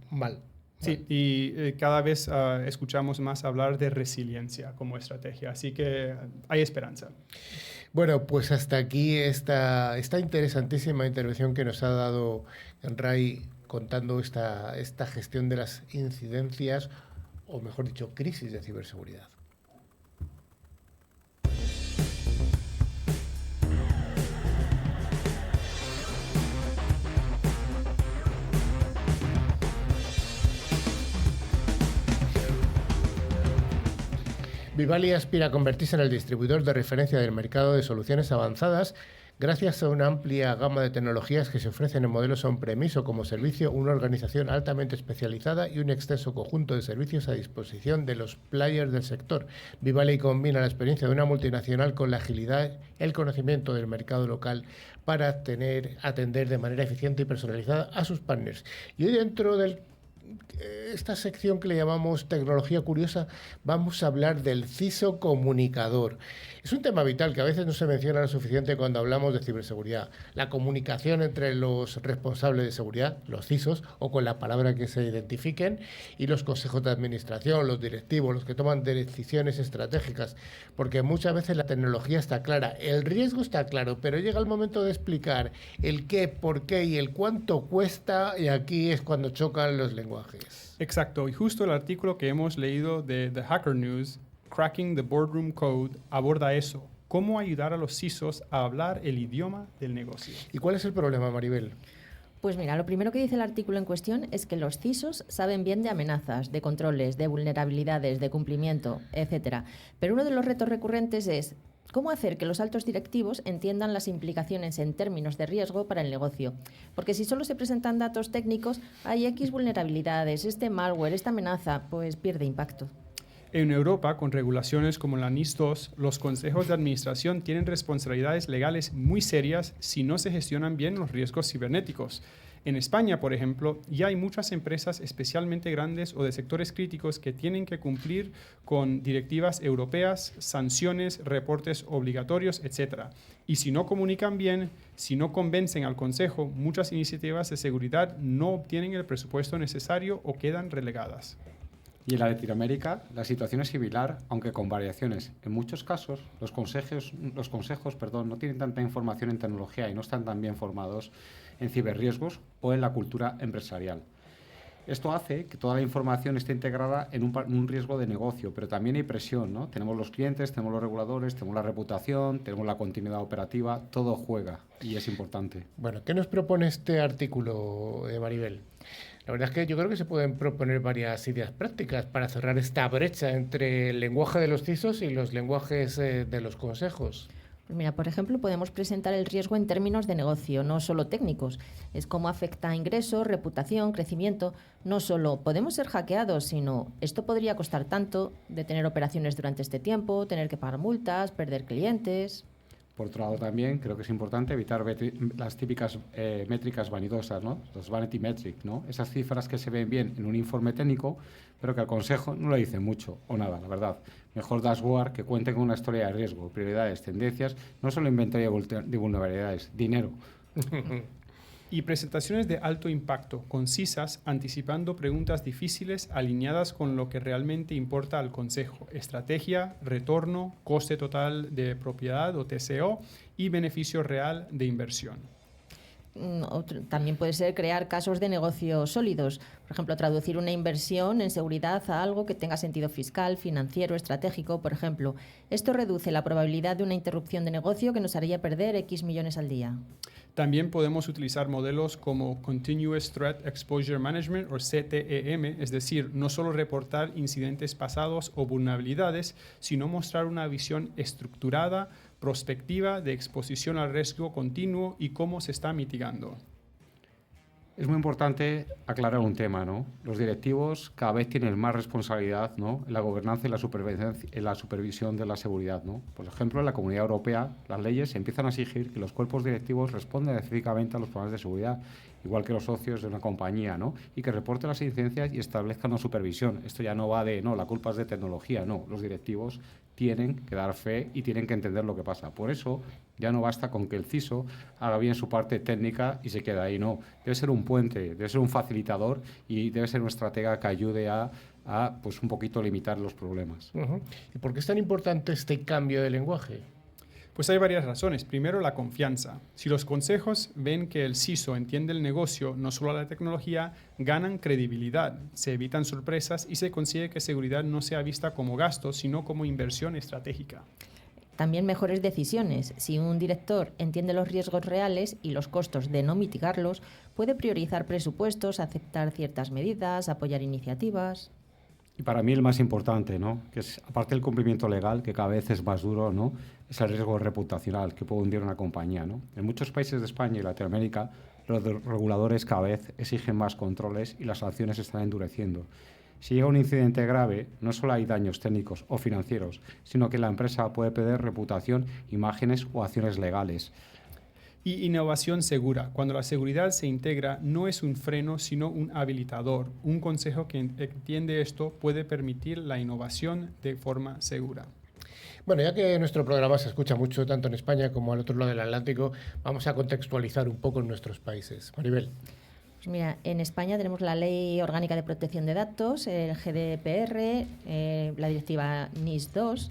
mal. Sí, y cada vez escuchamos más hablar de resiliencia como estrategia, así que hay esperanza. Bueno, pues hasta aquí esta interesantísima intervención que nos ha dado Ray contando esta gestión de las incidencias, o mejor dicho, crisis de ciberseguridad. Vivali aspira a convertirse en el distribuidor de referencia del mercado de soluciones avanzadas gracias a una amplia gama de tecnologías que se ofrecen en modelos on-premise o como servicio, una organización altamente especializada y un extenso conjunto de servicios a disposición de los players del sector. Vivali combina la experiencia de una multinacional con la agilidad, el conocimiento del mercado local para atender de manera eficiente y personalizada a sus partners. Y hoy dentro de esta sección que le llamamos Tecnología Curiosa, vamos a hablar del CISO comunicador. Es un tema vital que a veces no se menciona lo suficiente cuando hablamos de ciberseguridad. La comunicación entre los responsables de seguridad, los CISOs, o con la palabra que se identifiquen, y los consejos de administración, los directivos, los que toman decisiones estratégicas, porque muchas veces la tecnología está clara, el riesgo está claro, pero llega el momento de explicar el qué, por qué y el cuánto cuesta, y aquí es cuando chocan los lenguajes. Exacto, y justo el artículo que hemos leído de The Hacker News, Cracking the Boardroom Code, aborda eso. ¿Cómo ayudar a los CISOs a hablar el idioma del negocio? ¿Y cuál es el problema, Maribel? Pues mira, lo primero que dice el artículo en cuestión es que los CISOs saben bien de amenazas, de controles, de vulnerabilidades, de cumplimiento, etcétera. Pero uno de los retos recurrentes es cómo hacer que los altos directivos entiendan las implicaciones en términos de riesgo para el negocio. Porque si solo se presentan datos técnicos, hay X vulnerabilidades, este malware, esta amenaza, pues pierde impacto. En Europa, con regulaciones como la NIS2, los consejos de administración tienen responsabilidades legales muy serias si no se gestionan bien los riesgos cibernéticos. En España, por ejemplo, ya hay muchas empresas especialmente grandes o de sectores críticos que tienen que cumplir con directivas europeas, sanciones, reportes obligatorios, etc. Y si no comunican bien, si no convencen al Consejo, muchas iniciativas de seguridad no obtienen el presupuesto necesario o quedan relegadas. Y en Latinoamérica la situación es similar, aunque con variaciones. En muchos casos, los consejos no tienen tanta información en tecnología y no están tan bien formados en ciberriesgos o en la cultura empresarial. Esto hace que toda la información esté integrada en un riesgo de negocio, pero también hay presión, ¿no? Tenemos los clientes, tenemos los reguladores, tenemos la reputación, tenemos la continuidad operativa, todo juega y es importante. Bueno, ¿qué nos propone este artículo, Maribel? La verdad es que yo creo que se pueden proponer varias ideas prácticas para cerrar esta brecha entre el lenguaje de los CISOs y los lenguajes de los consejos. Pues mira, por ejemplo, podemos presentar el riesgo en términos de negocio, no solo técnicos. Es cómo afecta a ingresos, reputación, crecimiento. No solo podemos ser hackeados, sino esto podría costar tanto, detener operaciones durante este tiempo, tener que pagar multas, perder clientes. Por otro lado, también creo que es importante evitar las típicas métricas vanidosas, ¿no? Los vanity metrics, ¿no? Esas cifras que se ven bien en un informe técnico, pero que al consejo no le dicen mucho o nada, la verdad. Mejor dashboard que cuente con una historia de riesgo, prioridades, tendencias, no solo inventario de vulnerabilidades, dinero. Y presentaciones de alto impacto, concisas, anticipando preguntas difíciles alineadas con lo que realmente importa al consejo: estrategia, retorno, coste total de propiedad o TCO y beneficio real de inversión. También puede ser crear casos de negocio sólidos. Por ejemplo, traducir una inversión en seguridad a algo que tenga sentido fiscal, financiero, estratégico. Por ejemplo, esto reduce la probabilidad de una interrupción de negocio que nos haría perder X millones al día. También podemos utilizar modelos como Continuous Threat Exposure Management o CTEM, es decir, no solo reportar incidentes pasados o vulnerabilidades, sino mostrar una visión estructurada, prospectiva de exposición al riesgo continuo y cómo se está mitigando. Es muy importante aclarar un tema, ¿no? Los directivos cada vez tienen más responsabilidad, ¿no?, en la gobernanza y la supervisión de la seguridad, ¿no? Por ejemplo, en la Comunidad Europea, las leyes empiezan a exigir que los cuerpos directivos respondan específicamente a los problemas de seguridad, igual que los socios de una compañía, ¿no? Y que reporten las incidencias y establezcan una supervisión. Esto ya no va de, no, la culpa es de tecnología, no. Los directivos tienen que dar fe y tienen que entender lo que pasa. Por eso, ya no basta con que el CISO haga bien su parte técnica y se quede ahí, no. Debe ser un puente, debe ser un facilitador y debe ser un estratega que ayude a pues un poquito limitar los problemas. ¿Y por qué es tan importante este cambio de lenguaje? Pues hay varias razones. Primero, la confianza. Si los consejos ven que el CISO entiende el negocio, no solo la tecnología, ganan credibilidad, se evitan sorpresas y se consigue que seguridad no sea vista como gasto, sino como inversión estratégica. También mejores decisiones. Si un director entiende los riesgos reales y los costos de no mitigarlos, puede priorizar presupuestos, aceptar ciertas medidas, apoyar iniciativas. Y para mí el más importante, ¿no?, que es, aparte del cumplimiento legal, que cada vez es más duro, ¿no?, es el riesgo reputacional que puede hundir una compañía, ¿no? En muchos países de España y Latinoamérica, los reguladores cada vez exigen más controles y las sanciones se están endureciendo. Si llega un incidente grave, no solo hay daños técnicos o financieros, sino que la empresa puede perder reputación, imágenes o acciones legales. Y innovación segura. Cuando la seguridad se integra, no es un freno, sino un habilitador. Un consejo que entiende esto puede permitir la innovación de forma segura. Bueno, ya que nuestro programa se escucha mucho tanto en España como al otro lado del Atlántico, vamos a contextualizar un poco en nuestros países. Maribel. Pues mira, en España tenemos la Ley Orgánica de Protección de Datos, el GDPR, la Directiva NIS2,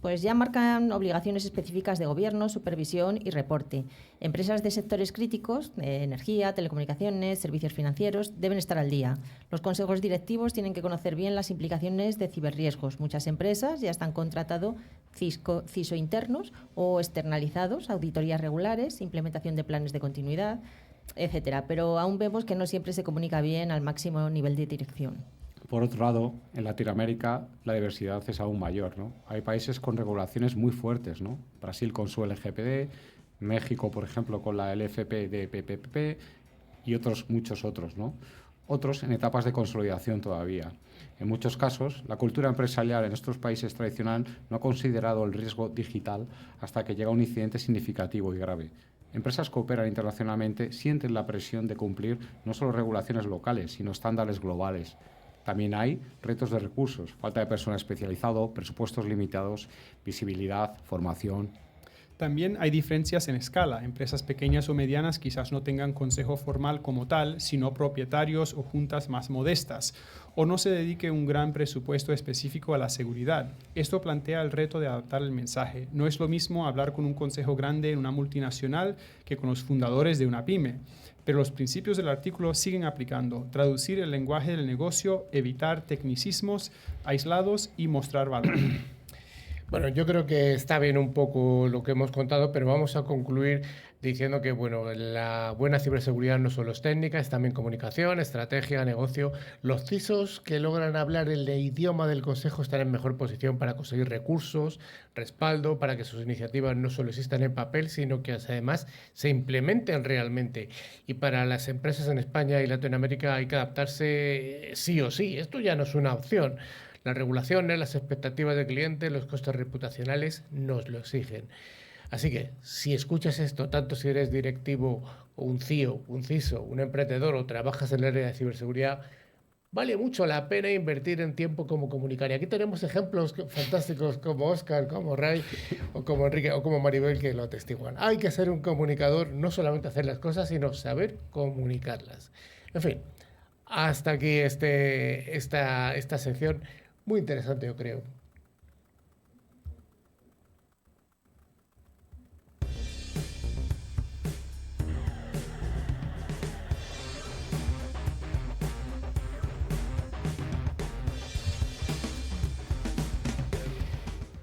Pues ya marcan obligaciones específicas de gobierno, supervisión y reporte. Empresas de sectores críticos, energía, telecomunicaciones, servicios financieros, deben estar al día. Los consejos directivos tienen que conocer bien las implicaciones de ciberriesgos. Muchas empresas ya están contratando CISO internos o externalizados, auditorías regulares, implementación de planes de continuidad, etcétera. Pero aún vemos que no siempre se comunica bien al máximo nivel de dirección. Por otro lado, en Latinoamérica la diversidad es aún mayor, ¿no? Hay países con regulaciones muy fuertes, ¿no? Brasil con su LGPD, México, por ejemplo, con la LFP de PPP y muchos otros, ¿no? Otros en etapas de consolidación todavía. En muchos casos, la cultura empresarial en estos países tradicional no ha considerado el riesgo digital hasta que llega un incidente significativo y grave. Empresas que operan internacionalmente sienten la presión de cumplir no solo regulaciones locales, sino estándares globales. También hay retos de recursos, falta de personal especializado, presupuestos limitados, visibilidad, formación. También hay diferencias en escala. Empresas pequeñas o medianas quizás no tengan consejo formal como tal, sino propietarios o juntas más modestas, o no se dedique un gran presupuesto específico a la seguridad. Esto plantea el reto de adaptar el mensaje. No es lo mismo hablar con un consejo grande en una multinacional que con los fundadores de una pyme. Pero los principios del artículo siguen aplicando. Traducir el lenguaje del negocio, evitar tecnicismos aislados y mostrar valor. Bueno, yo creo que está bien un poco lo que hemos contado, pero vamos a concluir diciendo que bueno, la buena ciberseguridad no solo es técnica, es también comunicación, estrategia, negocio. Los CISOs que logran hablar el idioma del consejo están en mejor posición para conseguir recursos, respaldo, para que sus iniciativas no solo existan en papel, sino que además se implementen realmente. Y para las empresas en España y Latinoamérica hay que adaptarse sí o sí. Esto ya no es una opción. Las regulaciones, las expectativas del cliente, los costes reputacionales nos lo exigen. Así que, si escuchas esto, tanto si eres directivo o un CIO, un CISO, un emprendedor o trabajas en el área de ciberseguridad, vale mucho la pena invertir en tiempo como comunicar. Y aquí tenemos ejemplos fantásticos como Óscar, como Ray, o como Enrique, o como Maribel, que lo atestiguan. Hay que ser un comunicador, no solamente hacer las cosas, sino saber comunicarlas. En fin, hasta aquí esta sección. Muy interesante, yo creo.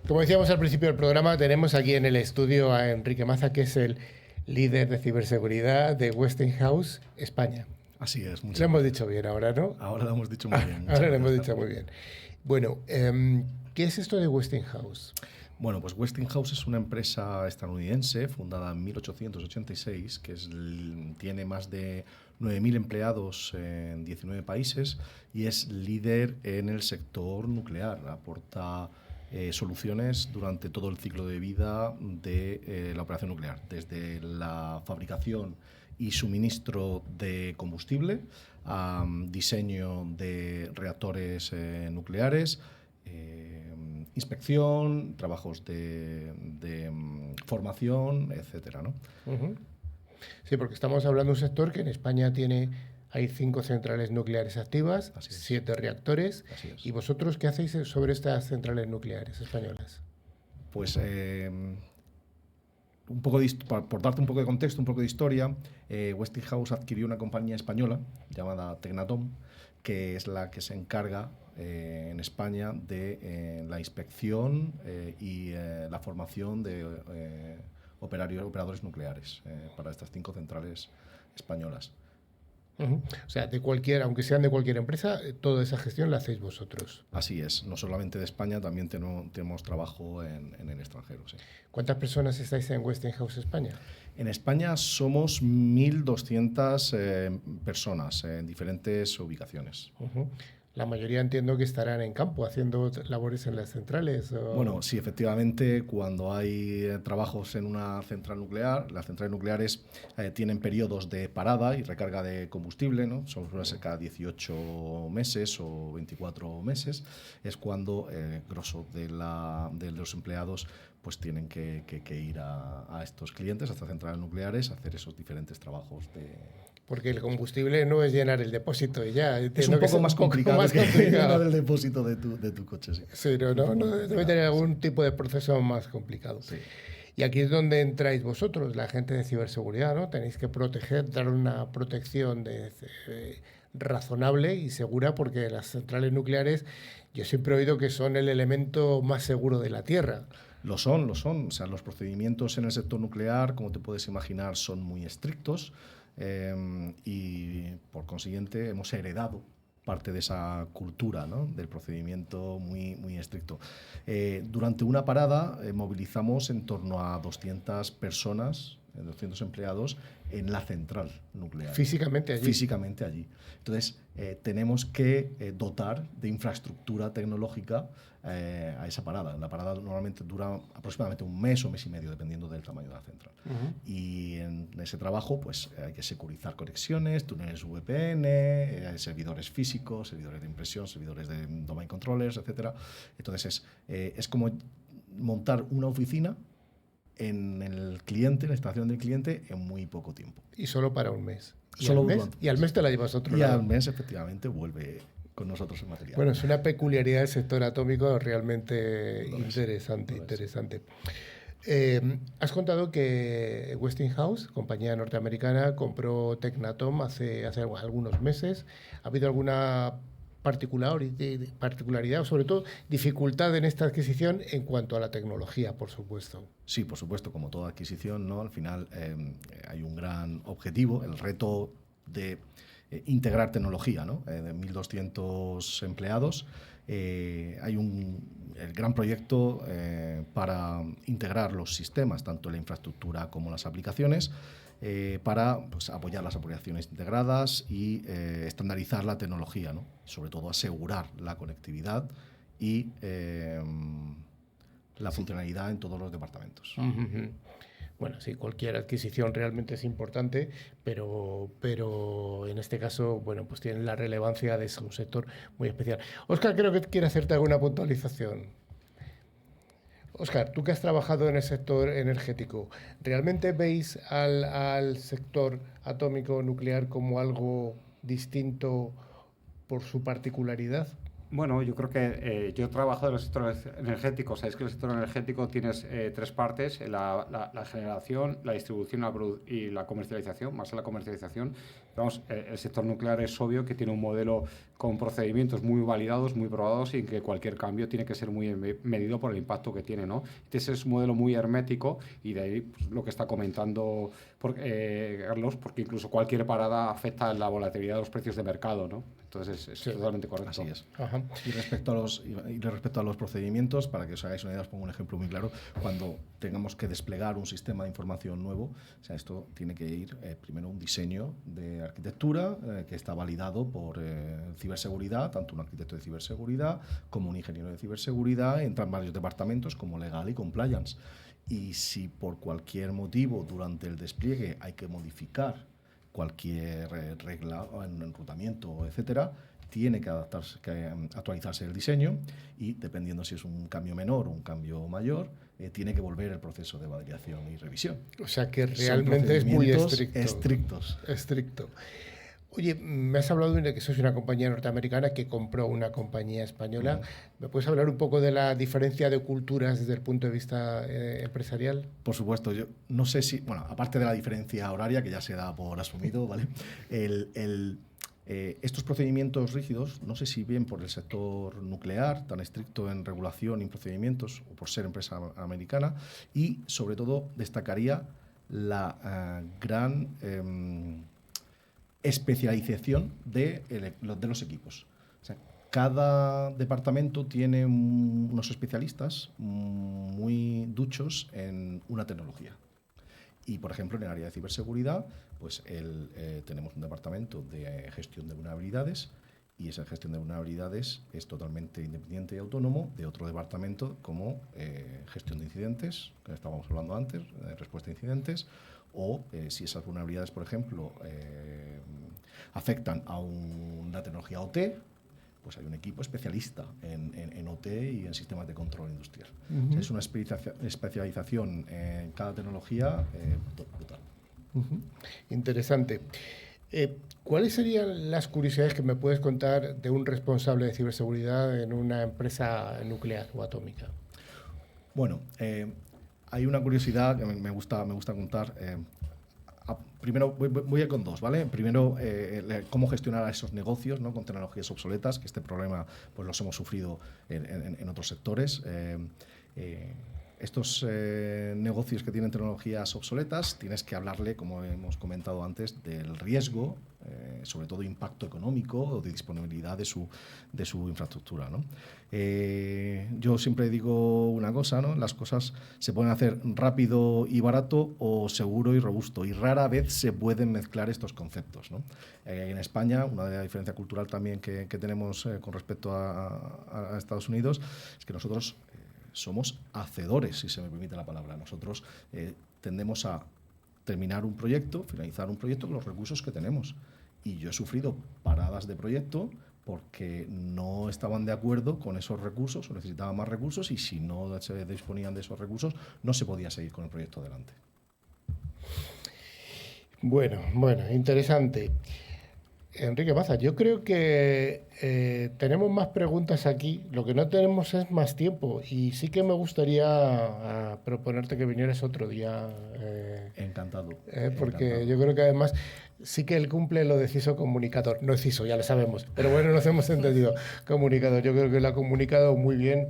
Como decíamos al principio del programa, tenemos aquí en el estudio a Enrique Maza, que es el líder de ciberseguridad de Westinghouse, España. Así es. Lo hemos dicho bien ahora, ¿no? Ahora lo hemos dicho muy bien. Ahora lo hemos dicho muy bien. Bueno, ¿qué es esto de Westinghouse? Bueno, pues Westinghouse es una empresa estadounidense fundada en 1886 que tiene más de 9.000 empleados en 19 países y es líder en el sector nuclear. Aporta soluciones durante todo el ciclo de vida de la operación nuclear, desde la fabricación y suministro de combustible, a diseño de reactores nucleares, inspección, trabajos de formación, etcétera, ¿no? Uh-huh. Sí, porque estamos hablando de un sector que en España hay 5 centrales nucleares activas, 7 reactores. ¿Y vosotros qué hacéis sobre estas centrales nucleares españolas? Pues por darte un poco de contexto, un poco de historia, Westinghouse adquirió una compañía española llamada Tecnatom, que es la que se encarga en España de la inspección y la formación de operadores nucleares para estas 5 centrales españolas. Uh-huh. O sea, aunque sean de cualquier empresa, toda esa gestión la hacéis vosotros. Así es, no solamente de España, también tenemos trabajo en el extranjero. Sí. ¿Cuántas personas estáis en Westinghouse España? En España somos 1.200 personas en diferentes ubicaciones. Uh-huh. La mayoría entiendo que estarán en campo haciendo labores en las centrales. Bueno, sí, efectivamente, cuando hay trabajos en una central nuclear, las centrales nucleares tienen periodos de parada y recarga de combustible, ¿no? Son cada 18 meses o 24 meses. Es cuando el grosso de los empleados pues tienen que ir a estos clientes, a estas centrales nucleares, a hacer esos diferentes trabajos de Porque el combustible no es llenar el depósito y ya. Es un poco más complicado que llenar el depósito de tu coche, sí. Sí, no, debe tener algún tipo de proceso más complicado. Sí. Y aquí es donde entráis vosotros, la gente de ciberseguridad, ¿no? Tenéis que proteger, dar una protección razonable y segura, porque las centrales nucleares, yo siempre he oído que son el elemento más seguro de la Tierra. Lo son. O sea, los procedimientos en el sector nuclear, como te puedes imaginar, son muy estrictos y, por consiguiente, hemos heredado parte de esa cultura, ¿no? Del procedimiento muy, muy estricto. Durante una parada movilizamos en torno a 200 personas, 200 empleados en la central nuclear. Físicamente allí. Físicamente allí. Entonces, tenemos que dotar de infraestructura tecnológica a esa parada. La parada normalmente dura aproximadamente un mes o mes y medio, dependiendo del tamaño de la central. Y en ese trabajo pues, hay que securizar conexiones, túneles VPN, servidores físicos, servidores de impresión, servidores de domain controllers, etc. Entonces, es como montar una oficina en el cliente, en la instalación del cliente, en muy poco tiempo. Y solo para un mes. Y al mes te la llevas a otro lado. Y al mes, efectivamente, vuelve con nosotros el material. Bueno, es una peculiaridad del sector atómico realmente interesante. Has contado que Westinghouse, compañía norteamericana, compró Tecnatom hace algunos meses. ¿Ha habido alguna particularidad o, sobre todo, dificultad en esta adquisición en cuanto a la tecnología, por supuesto? Sí, por supuesto, como toda adquisición, ¿no? Al final hay un gran objetivo, el reto de integrar tecnología, ¿no? De 1.200 empleados. Hay el gran proyecto para integrar los sistemas, tanto la infraestructura como las aplicaciones, para pues, apoyar las aplicaciones integradas y estandarizar la tecnología, ¿no? Sobre todo asegurar la conectividad y la funcionalidad en todos los departamentos. Bueno, sí, cualquier adquisición realmente es importante, pero en este caso, bueno, pues tiene la relevancia de ser un sector muy especial. Óscar, creo que quiere hacerte alguna puntualización. Óscar, tú que has trabajado en el sector energético, ¿realmente veis al sector atómico nuclear como algo distinto por su particularidad? Bueno, yo creo que yo he trabajado en el sector energético. Sabéis que en el sector energético tienes tres partes: la generación, la distribución y la comercialización, más en la comercialización. Vamos, el sector nuclear es obvio que tiene un modelo con procedimientos muy validados, muy probados, y en que cualquier cambio tiene que ser muy medido por el impacto que tiene, ¿no? Entonces es un modelo muy hermético, y de ahí pues, lo que está comentando Carlos, porque incluso cualquier parada afecta la volatilidad de los precios de mercado, ¿no? Entonces es totalmente correcto. Así es. Ajá. Y respecto a los procedimientos, para que os hagáis una idea, os pongo un ejemplo muy claro. Cuando tengamos que desplegar un sistema de información nuevo, o sea, esto tiene que ir primero un diseño de arquitectura que está validado por ciberseguridad, tanto un arquitecto de ciberseguridad como un ingeniero de ciberseguridad. Entran varios departamentos como legal y compliance. Y si por cualquier motivo durante el despliegue hay que modificar cualquier regla en enrutamiento, etcétera, tiene que actualizarse el diseño, y dependiendo si es un cambio menor o un cambio mayor, tiene que volver el proceso de validación y revisión. O sea que realmente es muy estricto. Estricto. Oye, me has hablado de que sois una compañía norteamericana que compró una compañía española. ¿Me puedes hablar un poco de la diferencia de culturas desde el punto de vista empresarial? Por supuesto. Yo no sé si, bueno, aparte de la diferencia horaria, que ya se da por asumido, ¿vale? Estos procedimientos rígidos, no sé si bien por el sector nuclear, tan estricto en regulación y procedimientos, o por ser empresa americana, y sobre todo destacaría la gran especialización de los equipos. O sea, cada departamento tiene unos especialistas muy duchos en una tecnología. Y, por ejemplo, en el área de ciberseguridad, pues tenemos un departamento de gestión de vulnerabilidades, y esa gestión de vulnerabilidades es totalmente independiente y autónomo de otro departamento como gestión de incidentes, que estábamos hablando antes, respuesta a incidentes, o si esas vulnerabilidades, por ejemplo, afectan a una tecnología OT, pues hay un equipo especialista en OT y en sistemas de control industrial. O sea, es una especialización en cada tecnología brutal. Interesante. ¿Cuáles serían las curiosidades que me puedes contar de un responsable de ciberseguridad en una empresa nuclear o atómica? Bueno, hay una curiosidad que me gusta contar. Primero, voy a ir con dos, ¿vale? Primero, cómo gestionar esos negocios, ¿no?, con tecnologías obsoletas, que este problema pues los hemos sufrido en otros sectores. Estos negocios que tienen tecnologías obsoletas, tienes que hablarle, como hemos comentado antes, del riesgo, sobre todo impacto económico o de disponibilidad de su infraestructura, ¿no? Yo siempre digo una cosa, ¿no? Las cosas se pueden hacer rápido y barato o seguro y robusto, y rara vez se pueden mezclar estos conceptos, ¿no? En España, una de la diferencia cultural también que tenemos con respecto a Estados Unidos es que nosotros somos hacedores, si se me permite la palabra. Nosotros tendemos a terminar un proyecto, finalizar un proyecto con los recursos que tenemos. Y yo he sufrido paradas de proyecto porque no estaban de acuerdo con esos recursos o necesitaban más recursos, y si no se disponían de esos recursos no se podía seguir con el proyecto adelante. Bueno, interesante. Enrique Maza, yo creo que tenemos más preguntas aquí, lo que no tenemos es más tiempo, y sí que me gustaría proponerte que vinieras otro día. Encantado. Porque encantado. yo creo que además sí que él cumple lo de CISO comunicador, no es CISO, ya lo sabemos, pero bueno, nos hemos entendido, comunicador. Yo creo que él ha comunicado muy bien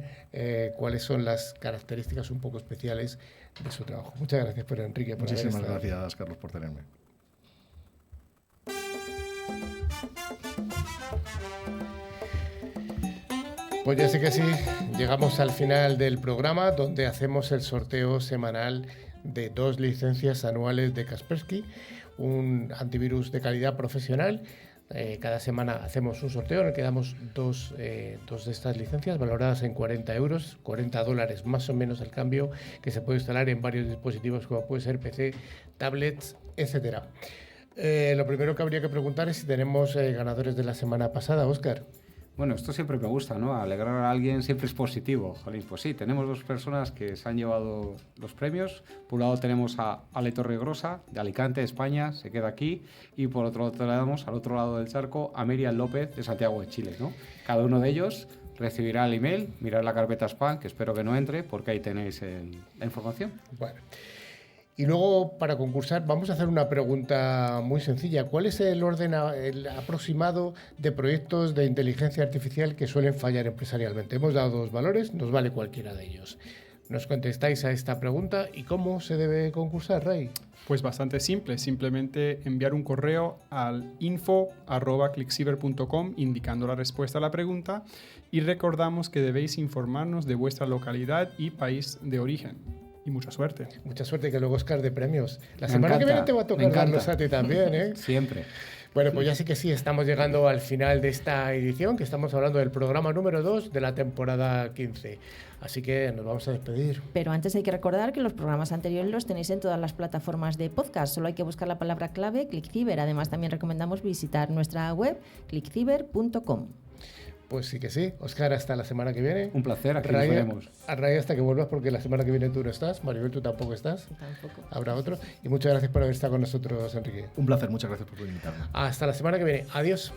cuáles son las características un poco especiales de su trabajo. Muchas gracias, Enrique. Muchísimas gracias, Carlos, por tenerme. Pues ya sé que sí, llegamos al final del programa, donde hacemos el sorteo semanal de 2 licencias anuales de Kaspersky, un antivirus de calidad profesional. Cada semana hacemos un sorteo en el que damos dos de estas licencias valoradas en 40 euros, $40 más o menos el cambio, que se puede instalar en varios dispositivos como puede ser PC, tablets, etcétera. Lo primero que habría que preguntar es si tenemos ganadores de la semana pasada, Óscar. Bueno, esto siempre me gusta, ¿no? Alegrar a alguien siempre es positivo. Jolín, pues sí, tenemos 2 personas que se han llevado los premios. Por un lado tenemos a Ale Torregrosa, de Alicante, España, se queda aquí. Y por otro lado tenemos, al otro lado del charco, a Miriam López, de Santiago de Chile, ¿no? Cada uno de ellos recibirá el email, mirar la carpeta spam, que espero que no entre, porque ahí tenéis la información. Bueno. Y luego, para concursar, vamos a hacer una pregunta muy sencilla. ¿Cuál es el orden aproximado de proyectos de inteligencia artificial que suelen fallar empresarialmente? Hemos dado 2 valores, nos vale cualquiera de ellos. ¿Nos contestáis a esta pregunta? ¿Y cómo se debe concursar, Ray? Pues bastante simple, simplemente enviar un correo al info@clickciber.com indicando la respuesta a la pregunta, y recordamos que debéis informarnos de vuestra localidad y país de origen. Y mucha suerte. Mucha suerte, que luego Oscar de premios. La semana que viene te va a tocar darlos a ti también, ¿eh? Siempre. Bueno, pues ya sí que sí, estamos llegando al final de esta edición, que estamos hablando del programa número 2 de la temporada 15. Así que nos vamos a despedir. Pero antes hay que recordar que los programas anteriores los tenéis en todas las plataformas de podcast. Solo hay que buscar la palabra clave ClickCiber. Además, también recomendamos visitar nuestra web clickciber.com. Pues sí que sí. Óscar, hasta la semana que viene. Un placer, aquí nos veremos. A Ray, hasta que vuelvas, porque la semana que viene tú no estás. Maribel, tú tampoco estás. Tampoco. Habrá otro. Y muchas gracias por haber estado con nosotros, Enrique. Un placer, muchas gracias por invitarme. Hasta la semana que viene. Adiós.